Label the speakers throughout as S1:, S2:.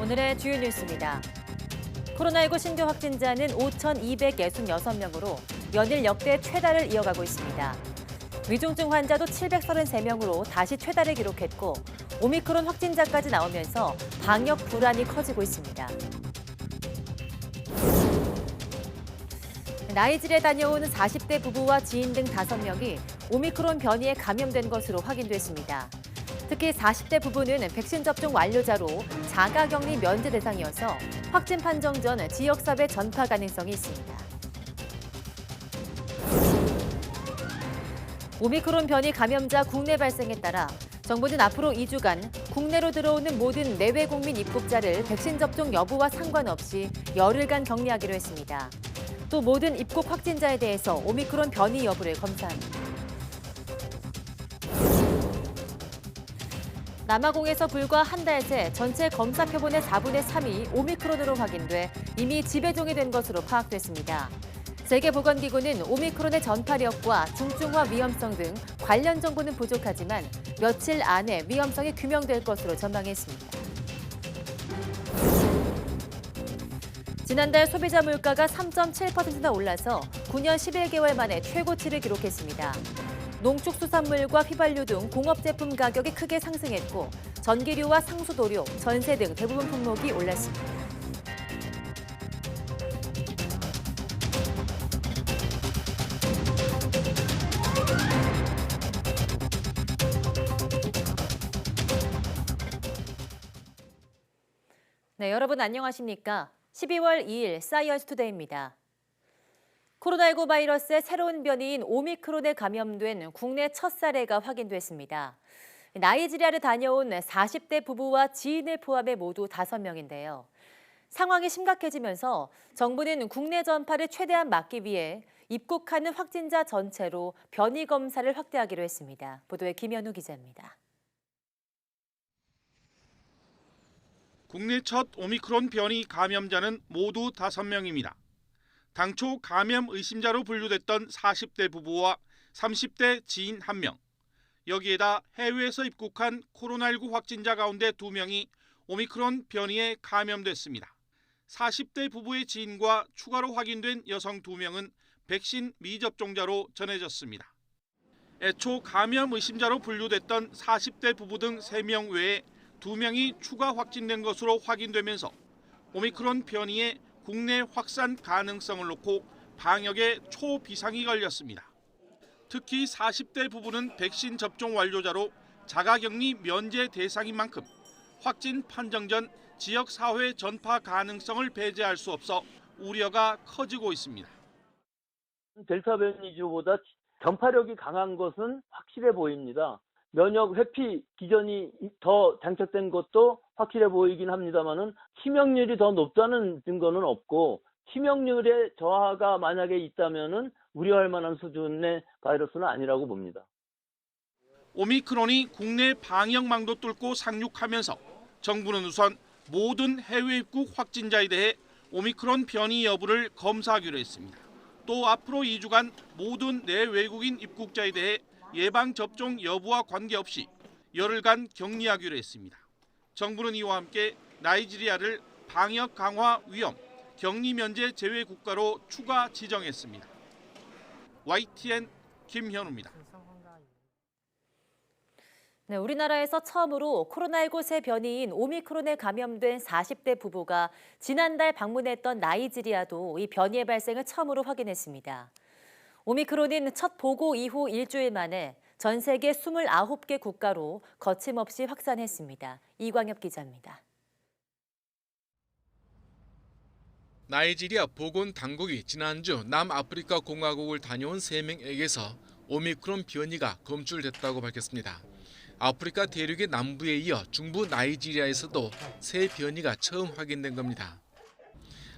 S1: 오늘의 주요 뉴스입니다. 코로나19 신규 확진자는 5,266명으로 연일 역대 최다를 이어가고 있습니다. 위중증 환자도 733명으로 다시 최다를 기록했고 오미크론 확진자까지 나오면서 방역 불안이 커지고 있습니다. 나이지리에 다녀온 40대 부부와 지인 등 5명이 오미크론 변이에 감염된 것으로 확인됐습니다. 특히 40대 부부는 백신 접종 완료자로 자가격리 면제 대상이어서 확진 판정 전 지역사회 전파 가능성이 있습니다. 오미크론 변이 감염자 국내 발생에 따라 정부는 앞으로 2주간 국내로 들어오는 모든 내외 국민 입국자를 백신 접종 여부와 상관없이 열흘간 격리하기로 했습니다. 또 모든 입국 확진자에 대해서 오미크론 변이 여부를 검사합니다. 남아공에서 불과 한 달 새 전체 검사 표본의 4분의 3이 오미크론으로 확인돼 이미 지배종이 된 것으로 파악됐습니다. 세계보건기구는 오미크론의 전파력과 중증화 위험성 등 관련 정보는 부족하지만 며칠 안에 위험성이 규명될 것으로 전망했습니다. 지난달 소비자 물가가 3.7%나 올라서 9년 11개월 만에 최고치를 기록했습니다. 농축수산물과 휘발유 등 공업제품 가격이 크게 상승했고 전기료와 상수도료, 전세 등 대부분 품목이 올랐습니다. 네, 여러분 안녕하십니까? 12월 2일 사이언스 투데이입니다. 코로나19 바이러스의 새로운 변이인 오미크론에 감염된 국내 첫 사례가 확인됐습니다. 나이지리아를 다녀온 40대 부부와 지인을 포함해 모두 5명인데요. 상황이 심각해지면서 정부는 국내 전파를 최대한 막기 위해 입국하는 확진자 전체로 변이 검사를 확대하기로 했습니다. 보도에 김현우 기자입니다.
S2: 국내 첫 오미크론 변이 감염자는 모두 5명입니다. 당초 감염 의심자로 분류됐던 40대 부부와 30대 지인 1명, 여기에다 해외에서 입국한 코로나19 확진자 가운데 2명이 오미크론 변이에 감염됐습니다. 40대 부부의 지인과 추가로 확인된 여성 2명은 백신 미접종자로 전해졌습니다. 애초 감염 의심자로 분류됐던 40대 부부 등 3명 외에 2명이 추가 확진된 것으로 확인되면서 오미크론 변이의 국내 확산 가능성을 놓고 방역에 초비상이 걸렸습니다. 특히 40대 부부는 백신 접종 완료자로 자가격리 면제 대상인 만큼 확진 판정 전 지역사회 전파 가능성을 배제할 수 없어 우려가 커지고 있습니다.
S3: 델타 변이주보다 전파력이 강한 것은 확실해 보입니다. 면역 회피 기전이 더 장착된 것도 확실해 보이긴 합니다만은 치명률이 더 높다는 증거는 없고 치명률의 저하가 만약에 있다면은 우려할 만한 수준의 바이러스는 아니라고 봅니다.
S2: 오미크론이 국내 방역망도 뚫고 상륙하면서 정부는 우선 모든 해외 입국 확진자에 대해 오미크론 변이 여부를 검사하기로 했습니다. 또 앞으로 2주간 모든 내외국인 입국자에 대해 예방접종 여부와 관계없이 열흘간 격리하기로 했습니다. 정부는 이와 함께 나이지리아를 방역 강화 위험, 격리 면제 제외 국가로 추가 지정했습니다. YTN 김현우입니다.
S1: 네, 우리나라에서 처음으로 코로나19 새 변이인 오미크론에 감염된 40대 부부가 지난달 방문했던 나이지리아도 이 변이의 발생을 처음으로 확인했습니다. 오미크론인 첫 보고 이후 일주일 만에 전 세계 29개 국가로 거침없이 확산했습니다. 이광엽 기자입니다.
S4: 나이지리아 보건당국이 지난주 남아프리카 공화국을 다녀온 3명에게서 오미크론 변이가 검출됐다고 밝혔습니다. 아프리카 대륙의 남부에 이어 중부 나이지리아에서도 새 변이가 처음 확인된 겁니다.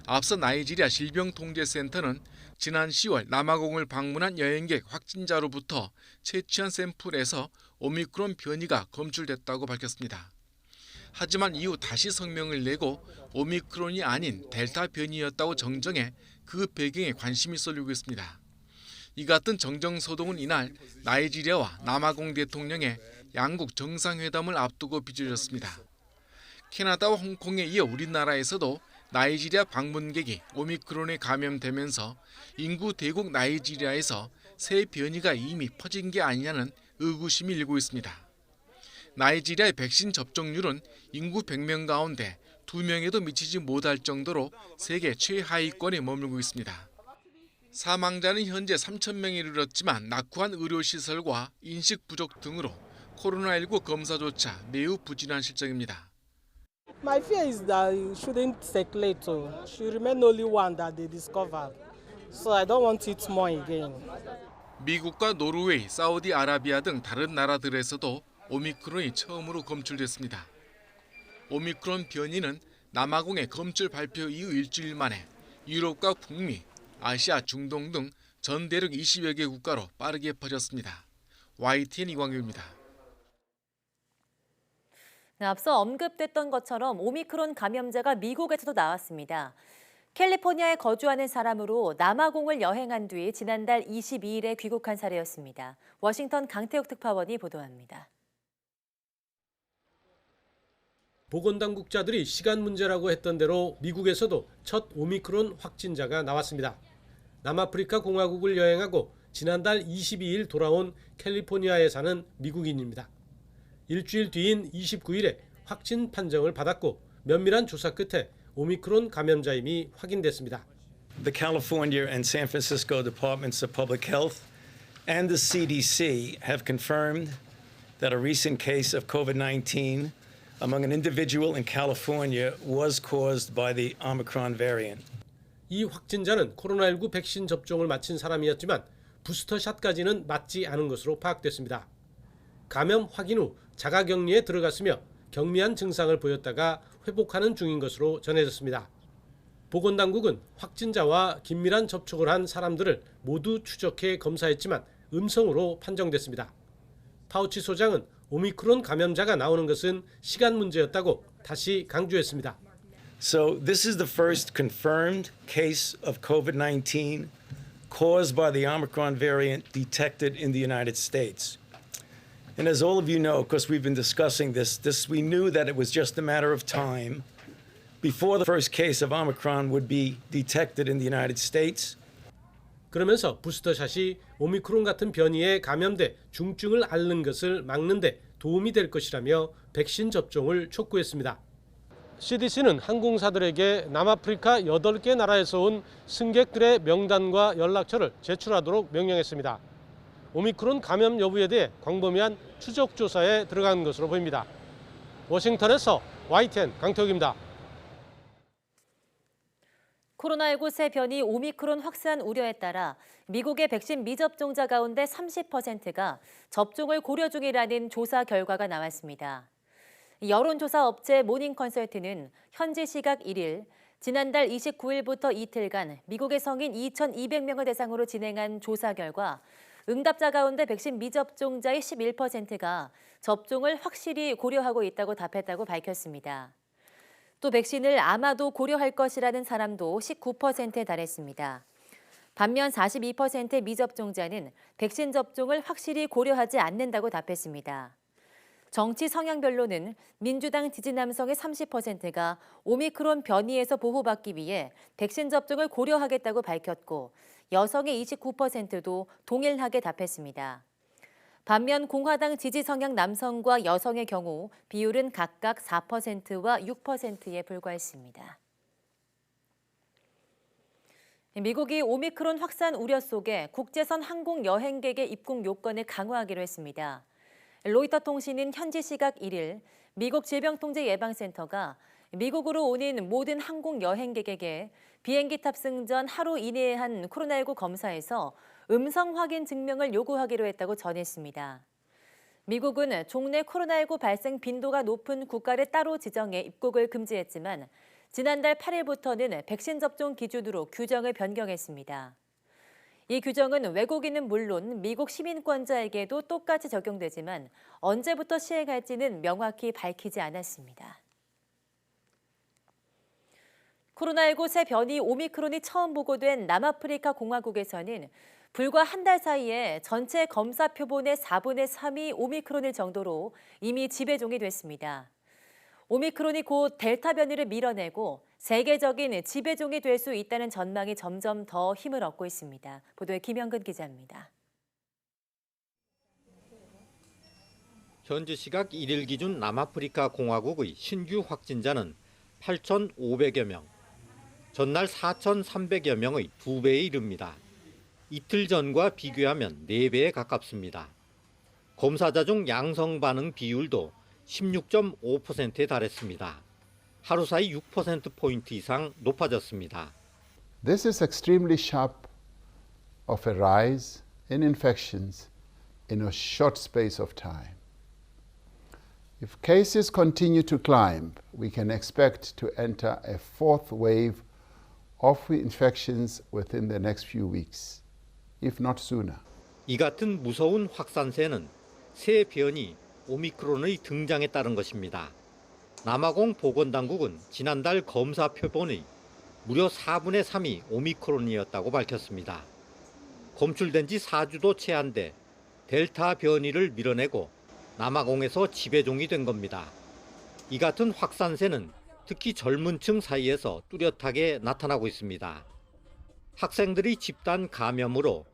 S4: 앞서 나이지리아 질병통제센터는 지난 10월 남아공을 방문한 여행객 확진자로부터 채취한 샘플에서 오미크론 변이가 검출됐다고 밝혔습니다. 하지만 이후 다시 성명을 내고 오미크론이 아닌 델타 변이였다고 정정해 그 배경에 관심이 쏠리고 있습니다. 이 같은 정정소동은 이날 나이지리아와 남아공 대통령의 양국 정상회담을 앞두고 빚어졌습니다. 캐나다와 홍콩에 이어 우리나라에서도 나이지리아 방문객이 오미크론에 감염되면서 인구 대국 나이지리아에서 새 변이가 이미 퍼진 게 아니냐는 의구심이 일고 있습니다. 나이지리아의 백신 접종률은 인구 100명 가운데 2명에도 미치지 못할 정도로 세계 최하위권에 머물고 있습니다. 사망자는 현재 3,000명에 이르렀지만 낙후한 의료시설과 인식 부족 등으로 코로나19 검사조차 매우 부진한 실정입니다.
S5: My fear is that it shouldn't circulate. Should remain only one that they discovered. So I don't want it more again.
S4: 미국과 노르웨이, 사우디아라비아 등 다른 나라들에서도 오미크론이 처음으로 검출됐습니다. 오미크론 변이는 남아공의 검출 발표 이후 일주일 만에 유럽과 북미, 아시아, 중동 등 전 대륙 20여 개 국가로 빠르게 퍼졌습니다. YTN 이광규입니다.
S1: 네, 앞서 언급됐던 것처럼 오미크론 감염자가 미국에서도 나왔습니다. 캘리포니아에 거주하는 사람으로 남아공을 여행한 뒤 지난달 22일에 귀국한 사례였습니다. 워싱턴 강태욱 특파원이 보도합니다.
S6: 보건당국자들이 시간 문제라고 했던 대로 미국에서도 첫 오미크론 확진자가 나왔습니다. 남아프리카 공화국을 여행하고 지난달 22일 돌아온 캘리포니아에 사는 미국인입니다. 일주일 뒤인 29일에 확진 판정을 받았고 면밀한 조사 끝에 오미크론 감염자임이 확인됐습니다.
S7: The California and San Francisco Departments of Public Health and the CDC have confirmed that a recent case of COVID-19 among an individual in California was caused by the Omicron variant.
S6: 이 확진자는 코로나19 백신 접종을 마친 사람이었지만 부스터샷까지는 맞지 않은 것으로 파악됐습니다. 감염 확인 후 자가격리에 들어갔으며 경미한 증상을 보였다가 회복하는 중인 것으로 전해졌습니다. 보건당국은 확진자와 긴밀한 접촉을 한 사람들을 모두 추적해 검사했지만 음성으로 판정됐습니다. 파우치 소장은 오미크론 감염자가 나오는 것은 시간 문제였다고 다시 강조했습니다.
S7: So this is the first confirmed case of COVID-19 caused by the Omicron variant detected in the United States. And as all of you know, because we've been discussing this, we knew that it was just a matter of time before the first case of Omicron would be detected in the United States.
S6: 그러면서 부스터샷이 오미크론 같은 변이에 감염돼 중증을 앓는 것을 막는 데 도움이 될 것이라며 백신 접종을 촉구했습니다. CDC는 항공사들에게 남아프리카 8개 나라에서 온 승객들의 명단과 연락처를 제출하도록 명령했습니다. 오미크론 감염 여부에 대해 광범위한 추적 조사에 들어간 것으로 보입니다. 워싱턴에서 YTN 강태욱입니다.
S1: 코로나19 새 변이 오미크론 확산 우려에 따라 미국의 백신 미접종자 가운데 30%가 접종을 고려 중이라는 조사 결과가 나왔습니다. 여론조사 업체 모닝컨설트는 현지 시각 1일, 지난달 29일부터 이틀간 미국의 성인 2,200명을 대상으로 진행한 조사 결과 응답자 가운데 백신 미접종자의 11%가 접종을 확실히 고려하고 있다고 답했다고 밝혔습니다. 또 백신을 아마도 고려할 것이라는 사람도 19%에 달했습니다. 반면 42%의 미접종자는 백신 접종을 확실히 고려하지 않는다고 답했습니다. 정치 성향별로는 민주당 지지 남성의 30%가 오미크론 변이에서 보호받기 위해 백신 접종을 고려하겠다고 밝혔고 여성의 29%도 동일하게 답했습니다. 반면 공화당 지지 성향 남성과 여성의 경우 비율은 각각 4%와 6%에 불과했습니다. 미국이 오미크론 확산 우려 속에 국제선 항공 여행객의 입국 요건을 강화하기로 했습니다. 로이터 통신은 현지 시각 1일 미국 질병통제예방센터가 미국으로 오는 모든 항공 여행객에게 비행기 탑승 전 하루 이내에 한 코로나19 검사에서 음성 확인 증명을 요구하기로 했다고 전했습니다. 미국은 종래 코로나19 발생 빈도가 높은 국가를 따로 지정해 입국을 금지했지만 지난달 8일부터는 백신 접종 기준으로 규정을 변경했습니다. 이 규정은 외국인은 물론 미국 시민권자에게도 똑같이 적용되지만 언제부터 시행할지는 명확히 밝히지 않았습니다. 코로나19 새 변이 오미크론이 처음 보고된 남아프리카 공화국에서는 불과 한 달 사이에 전체 검사 표본의 4분의 3이 오미크론일 정도로 이미 지배종이 됐습니다. 오미크론이 곧 델타 변이를 밀어내고 세계적인 지배종이 될 수 있다는 전망이 점점 더 힘을 얻고 있습니다. 보도에 김영근 기자입니다.
S8: 현지 시각 1일 기준 남아프리카 공화국의 신규 확진자는 8,500여 명, 전날 4,300여 명의 2배에 이릅니다. 이틀 전과 비교하면 4배에 가깝습니다. 검사자 중 양성 반응 비율도 16.5%에 달했습니다. 하루 사이 6%포인트 이상 높아졌습니다.
S9: This is extremely sharp of a rise in infections in a short space of time. If cases continue to climb, we can expect to enter a fourth wave of infections within the next few weeks, if not sooner.
S8: 이 같은 무서운 확산세는 새 변이 오미크론의 등장에 따른 것입니다. 남아공 보건당국은 지난달 검사 표본의 무려 4분의 3이 오미크론이었다고 밝혔습니다. 검출된 지 4주도 채 안 돼 델타 변이를 밀어내고 남아공에서 지배종이 된 겁니다. 이 같은 확산세는 특히 젊은 층 사이에서 뚜렷하게 나타나고 있습니다. 학생들이 집단 감염으로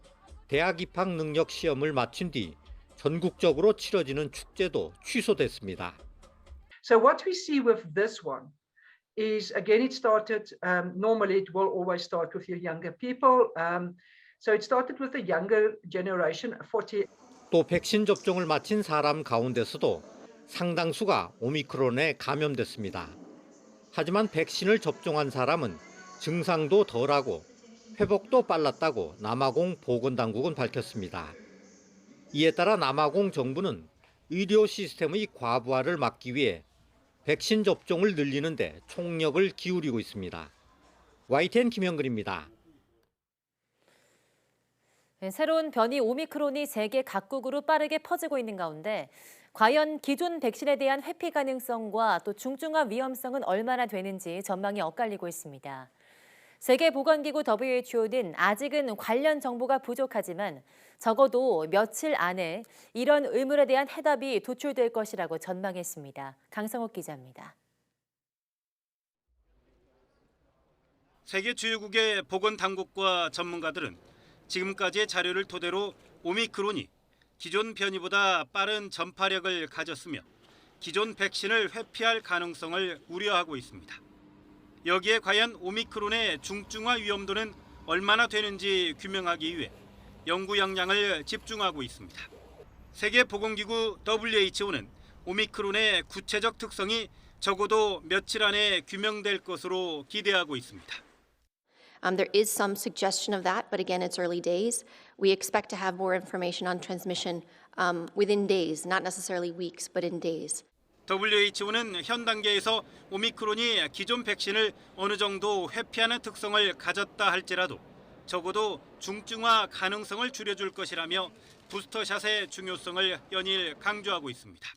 S8: 대학 입학 능력 시험을 마친 뒤 전국적으로 치러지는 축제도 취소됐습니다.
S10: So what we see with this one is, again, it started, normally it will always start with your younger people. So it started with the younger generation, 40.
S8: 또 백신 접종을 마친 사람 가운데서도 상당수가 오미크론에 감염됐습니다. 하지만 백신을 접종한 사람은 증상도 덜하고 회복도 빨랐다고 남아공 보건당국은 밝혔습니다. 이에 따라 남아공 정부는 의료 시스템의 과부하를 막기 위해 백신 접종을 늘리는 데 총력을 기울이고 있습니다. YTN 김영근입니다.
S1: 새로운 변이 오미크론이 세계 각국으로 빠르게 퍼지고 있는 가운데 과연 기존 백신에 대한 회피 가능성과 또 중증화 위험성은 얼마나 되는지 전망이 엇갈리고 있습니다. 세계보건기구 WHO는 아직은 관련 정보가 부족하지만 적어도 며칠 안에 이런 의문에 대한 해답이 도출될 것이라고 전망했습니다. 강성욱 기자입니다.
S2: 세계 주요국의 보건당국과 전문가들은 지금까지의 자료를 토대로 오미크론이 기존 변이보다 빠른 전파력을 가졌으며 기존 백신을 회피할 가능성을 우려하고 있습니다. 여기에 과연 오미크론의 중증화 위험도는 얼마나 되는지 규명하기 위해 연구 역량을 집중하고 있습니다. 세계보건기구 WHO는 오미크론의 구체적 특성이 적어도 며칠 안에 규명될 것으로 기대하고 있습니다.
S11: There is some suggestion of that, but again, it's early days. We expect to have more information on transmission within days, not necessarily weeks, but in days.
S2: WHO는 현 단계에서 오미크론이 기존 백신을 어느 정도 회피하는 특성을 가졌다 할지라도 적어도 중증화 가능성을 줄여줄 것이라며 부스터샷의 중요성을 연일 강조하고 있습니다.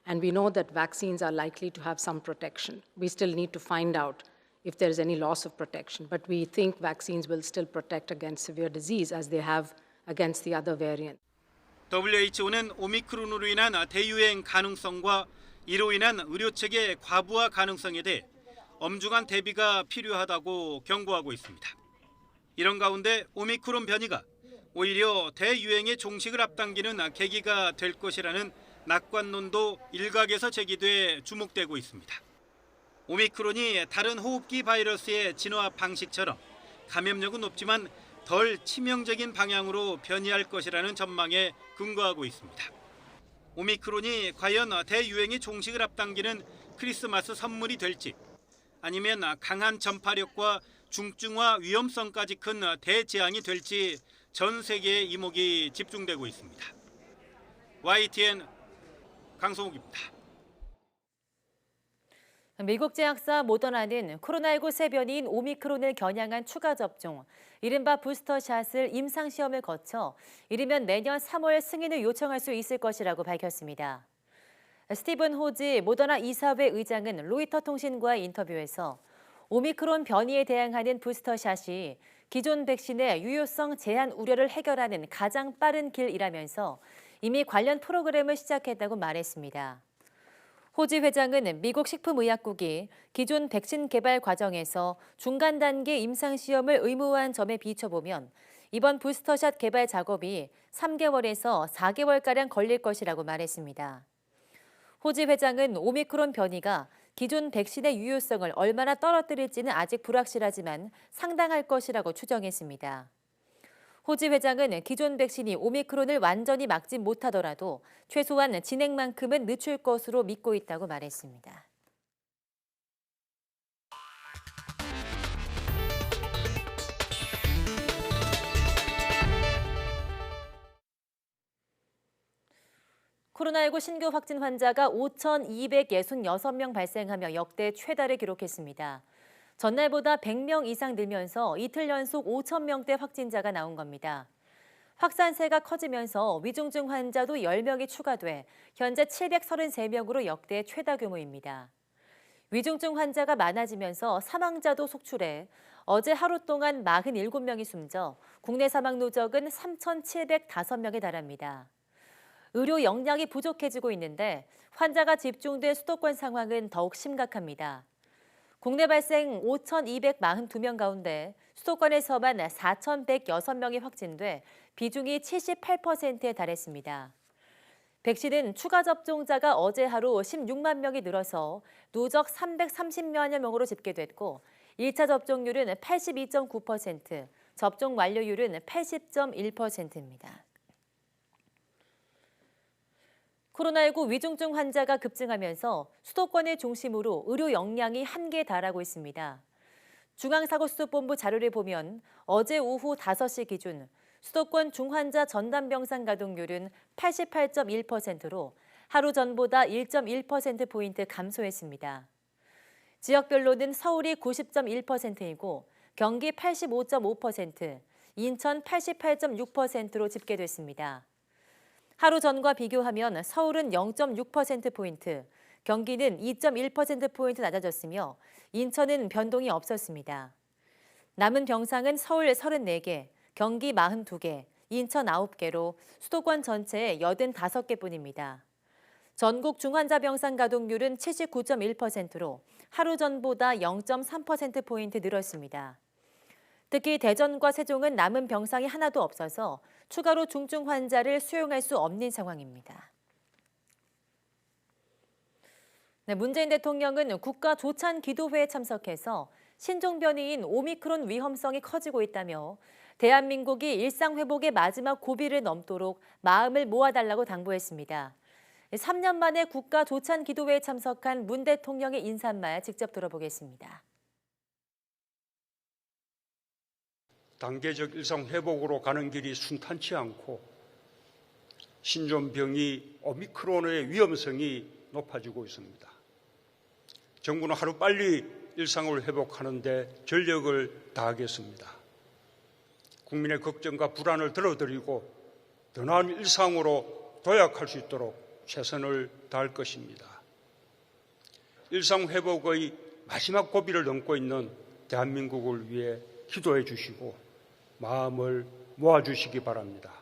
S12: And we know that vaccines are likely to have some protection. We still need to find out if there is any loss of protection, but we think vaccines will still protect against severe disease as they have against the other variant.
S2: WHO는 오미크론으로 인한 대유행 가능성과 이로 인한 의료체계 과부하 가능성에 대해 엄중한 대비가 필요하다고 경고하고 있습니다. 이런 가운데 오미크론 변이가 오히려 대유행의 종식을 앞당기는 계기가 될 것이라는 낙관론도 일각에서 제기돼 주목되고 있습니다. 오미크론이 다른 호흡기 바이러스의 진화 방식처럼 감염력은 높지만 덜 치명적인 방향으로 변이할 것이라는 전망에 근거하고 있습니다. 오미크론이 과연 대유행의 종식을 앞당기는 크리스마스 선물이 될지 아니면 강한 전파력과 중증화 위험성까지 큰 대재앙이 될지 전 세계의 이목이 집중되고 있습니다. YTN 강성욱입니다.
S1: 미국 제약사 모더나는 코로나19 새 변이인 오미크론을 겨냥한 추가 접종, 이른바 부스터샷을 임상시험을 거쳐 이르면 내년 3월 승인을 요청할 수 있을 것이라고 밝혔습니다. 스티븐 호지 모더나 이사회 의장은 로이터 통신과의 인터뷰에서 오미크론 변이에 대항하는 부스터샷이 기존 백신의 유효성 제한 우려를 해결하는 가장 빠른 길이라면서 이미 관련 프로그램을 시작했다고 말했습니다. 호지 회장은 미국 식품의약국이 기존 백신 개발 과정에서 중간 단계 임상시험을 의무화한 점에 비춰보면 이번 부스터샷 개발 작업이 3개월에서 4개월가량 걸릴 것이라고 말했습니다. 호지 회장은 오미크론 변이가 기존 백신의 유효성을 얼마나 떨어뜨릴지는 아직 불확실하지만 상당할 것이라고 추정했습니다. 호지 회장은 기존 백신이 오미크론을 완전히 막지 못하더라도 최소한 진행만큼은 늦출 것으로 믿고 있다고 말했습니다. 코로나19 신규 확진 환자가 5,266명 발생하며 역대 최다를 기록했습니다. 전날보다 100명 이상 늘면서 이틀 연속 5,000명대 확진자가 나온 겁니다. 확산세가 커지면서 위중증 환자도 10명이 추가돼 현재 733명으로 역대 최다 규모입니다. 위중증 환자가 많아지면서 사망자도 속출해 어제 하루 동안 47명이 숨져 국내 사망 누적은 3,705명에 달합니다. 의료 역량이 부족해지고 있는데 환자가 집중된 수도권 상황은 더욱 심각합니다. 국내 발생 5,242명 가운데 수도권에서만 4,106명이 확진돼 비중이 78%에 달했습니다. 백신은 추가 접종자가 어제 하루 16만 명이 늘어서 누적 330만여 명으로 집계됐고 1차 접종률은 82.9%, 접종 완료율은 80.1%입니다. 코로나19 위중증 환자가 급증하면서 수도권을 중심으로 의료 역량이 한계에 달하고 있습니다. 중앙사고수습본부 자료를 보면 어제 오후 5시 기준 수도권 중환자 전담병상 가동률은 88.1%로 하루 전보다 1.1%포인트 감소했습니다. 지역별로는 서울이 90.1%이고 경기 85.5%, 인천 88.6%로 집계됐습니다. 하루 전과 비교하면 서울은 0.6%포인트, 경기는 2.1%포인트 낮아졌으며 인천은 변동이 없었습니다. 남은 병상은 서울 34개, 경기 42개, 인천 9개로 수도권 전체의 85개뿐입니다. 전국 중환자 병상 가동률은 79.1%로 하루 전보다 0.3%포인트 늘었습니다. 특히 대전과 세종은 남은 병상이 하나도 없어서 추가로 중증 환자를 수용할 수 없는 상황입니다. 문재인 대통령은 국가조찬기도회에 참석해서 신종 변이인 오미크론 위험성이 커지고 있다며 대한민국이 일상회복의 마지막 고비를 넘도록 마음을 모아달라고 당부했습니다. 3년 만에 국가조찬기도회에 참석한 문 대통령의 인사말 직접 들어보겠습니다.
S13: 단계적 일상회복으로 가는 길이 순탄치 않고 신종병이 오미크론의 위험성이 높아지고 있습니다. 정부는 하루빨리 일상을 회복하는 데 전력을 다하겠습니다. 국민의 걱정과 불안을 덜어드리고 더 나은 일상으로 도약할 수 있도록 최선을 다할 것입니다. 일상회복의 마지막 고비를 넘고 있는 대한민국을 위해 기도해 주시고 마음을 모아주시기 바랍니다.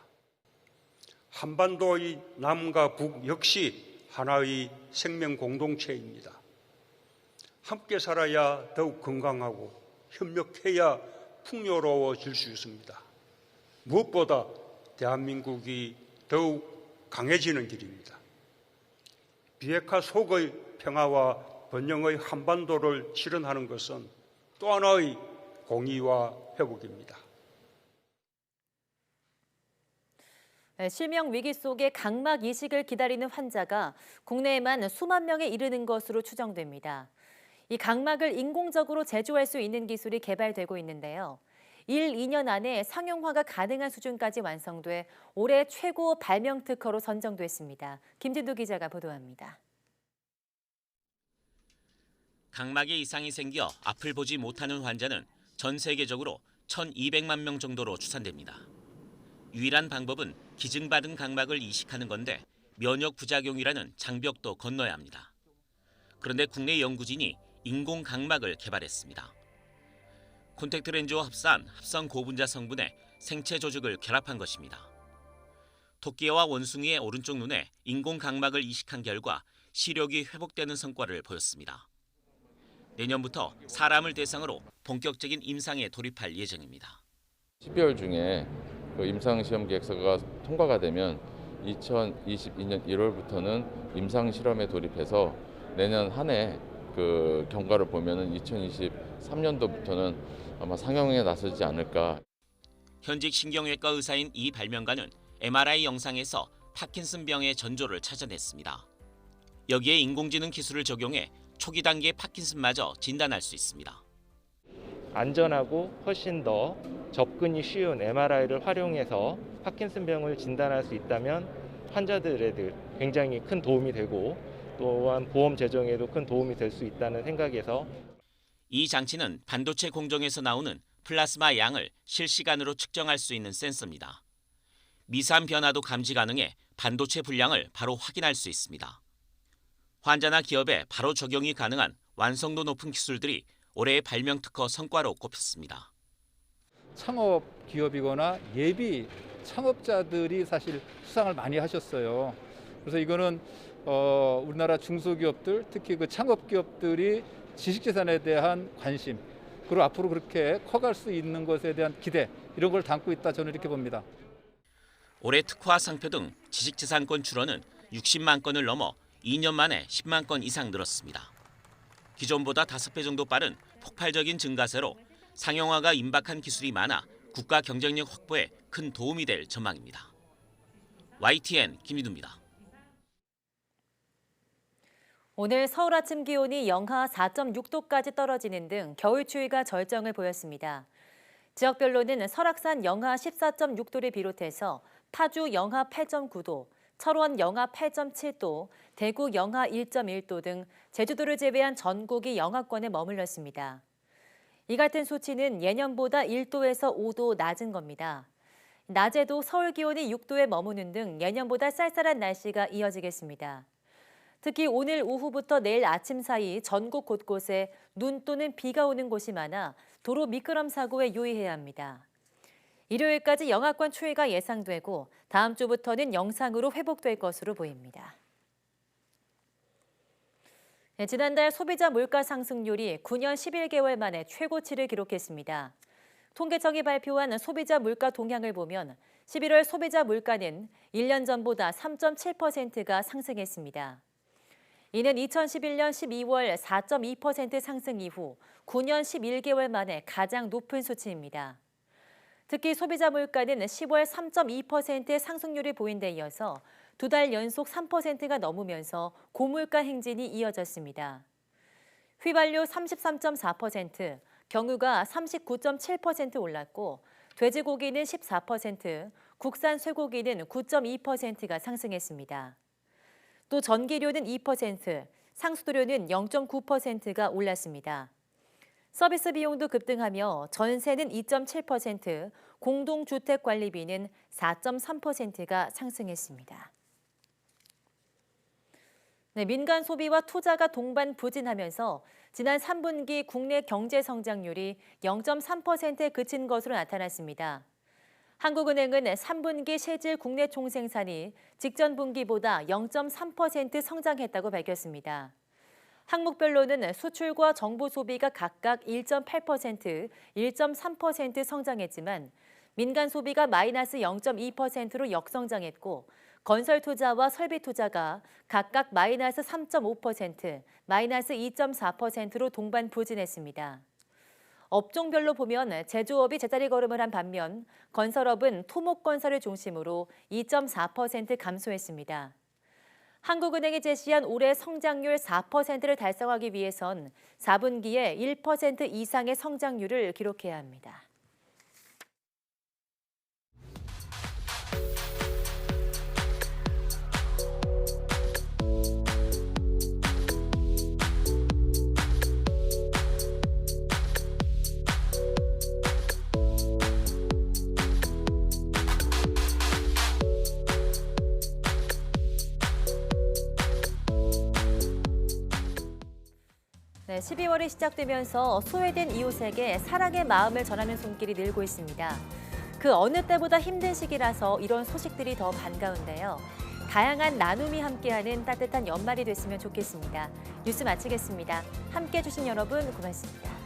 S13: 한반도의 남과 북 역시 하나의 생명 공동체입니다. 함께 살아야 더욱 건강하고 협력해야 풍요로워질 수 있습니다. 무엇보다 대한민국이 더욱 강해지는 길입니다. 비핵화 속의 평화와 번영의 한반도를 실현하는 것은 또 하나의 공의와 회복입니다.
S1: 실명 위기 속에 각막 이식을 기다리는 환자가 국내에만 수만 명에 이르는 것으로 추정됩니다. 이 각막을 인공적으로 제조할 수 있는 기술이 개발되고 있는데요. 2년 안에 상용화가 가능한 수준까지 완성돼 올해 최고 발명 특허로 선정됐습니다. 김진두 기자가 보도합니다.
S14: 각막에 이상이 생겨 앞을 보지 못하는 환자는 전 세계적으로 1,200만 명 정도로 추산됩니다. 유일한 방법은 기증받은 각막을 이식하는 건데 면역 부작용이라는 장벽도 건너야 합니다. 그런데 국내 연구진이 인공 각막을 개발했습니다. 콘택트 렌즈와 합산 합성 고분자 성분에 생체 조직을 결합한 것입니다. 토끼와 원숭이의 오른쪽 눈에 인공 각막을 이식한 결과 시력이 회복되는 성과를 보였습니다. 내년부터 사람을 대상으로 본격적인 임상에 돌입할 예정입니다.
S15: 12월 중에 그 임상시험 계획서가 통과가 되면 2022년 1월부터는 임상실험에 돌입해서 내년 한 해 그 경과를 보면은 2023년도부터는 아마 상영에 나서지 않을까.
S14: 현직 신경외과 의사인 이 발명가는 MRI 영상에서 파킨슨병의 전조를 찾아냈습니다. 여기에 인공지능 기술을 적용해 초기 단계 파킨슨마저 진단할 수 있습니다.
S16: 안전하고 훨씬 더 접근이 쉬운 MRI를 활용해서 파킨슨병을 진단할 수 있다면 환자들에게 굉장히 큰 도움이 되고 또한 보험 재정에도 큰 도움이 될 수 있다는 생각에서
S14: 이 장치는 반도체 공정에서 나오는 플라스마 양을 실시간으로 측정할 수 있는 센서입니다. 미세한 변화도 감지 가능해 반도체 분량을 바로 확인할 수 있습니다. 환자나 기업에 바로 적용이 가능한 완성도 높은 기술들이 올해의 발명 특허 성과로 꼽혔습니다.
S17: 창업 기업이거나 예비 창업자들이 사실 수상을 많이 하셨어요. 그래서 이거는 우리나라 중소기업들, 특히 그 창업기업들이 지식재산에 대한 관심, 그리고 앞으로 그렇게 커갈 수 있는 것에 대한 기대, 이런 걸 담고 있다, 저는 이렇게 봅니다.
S14: 올해 특허와 상표 등 지식재산권 출원은 60만 건을 넘어 2년 만에 10만 건 이상 늘었습니다. 기존보다 5배 정도 빠른 폭발적인 증가세로 상용화가 임박한 기술이 많아 국가 경쟁력 확보에 큰 도움이 될 전망입니다. YTN 김희두입니다.
S1: 오늘 서울 아침 기온이 영하 4.6도까지 떨어지는 등 겨울 추위가 절정을 보였습니다. 지역별로는 설악산 영하 14.6도를 비롯해서 파주 영하 8.9도, 철원 영하 8.7도, 대구 영하 1.1도 등 제주도를 제외한 전국이 영하권에 머물렀습니다. 이 같은 수치는 예년보다 1도에서 5도 낮은 겁니다. 낮에도 서울 기온이 6도에 머무는 등 예년보다 쌀쌀한 날씨가 이어지겠습니다. 특히 오늘 오후부터 내일 아침 사이 전국 곳곳에 눈 또는 비가 오는 곳이 많아 도로 미끄럼 사고에 유의해야 합니다. 일요일까지 영하권 추위가 예상되고 다음 주부터는 영상으로 회복될 것으로 보입니다. 지난달 소비자 물가 상승률이 9년 11개월 만에 최고치를 기록했습니다. 통계청이 발표한 소비자 물가 동향을 보면 11월 소비자 물가는 1년 전보다 3.7%가 상승했습니다. 이는 2011년 12월 4.2% 상승 이후 9년 11개월 만에 가장 높은 수치입니다. 특히 소비자 물가는 10월 3.2%의 상승률을 보인 데 이어서 2달 연속 3%가 넘으면서 고물가 행진이 이어졌습니다. 휘발유 33.4%, 경유가 39.7% 올랐고 돼지고기는 14%, 국산 쇠고기는 9.2%가 상승했습니다. 또 전기료는 2%, 상수도료는 0.9%가 올랐습니다. 서비스 비용도 급등하며 전세는 2.7%, 공동주택관리비는 4.3%가 상승했습니다. 민간 소비와 투자가 동반 부진하면서 지난 3분기 국내 경제 성장률이 0.3%에 그친 것으로 나타났습니다. 한국은행은 3분기 실질 국내 총생산이 직전 분기보다 0.3% 성장했다고 밝혔습니다. 항목별로는 수출과 정부 소비가 각각 1.8%, 1.3% 성장했지만 민간 소비가 마이너스 0.2%로 역성장했고 건설 투자와 설비 투자가 각각 마이너스 3.5%, 마이너스 2.4%로 동반 부진했습니다. 업종별로 보면 제조업이 제자리 걸음을 한 반면 건설업은 토목건설을 중심으로 2.4% 감소했습니다. 한국은행이 제시한 올해 성장률 4%를 달성하기 위해선 4분기에 1% 이상의 성장률을 기록해야 합니다. 네, 12월이 시작되면서 소외된 이웃에게 사랑의 마음을 전하는 손길이 늘고 있습니다. 그 어느 때보다 힘든 시기라서 이런 소식들이 더 반가운데요. 다양한 나눔이 함께하는 따뜻한 연말이 됐으면 좋겠습니다. 뉴스 마치겠습니다. 함께해 주신 여러분 고맙습니다.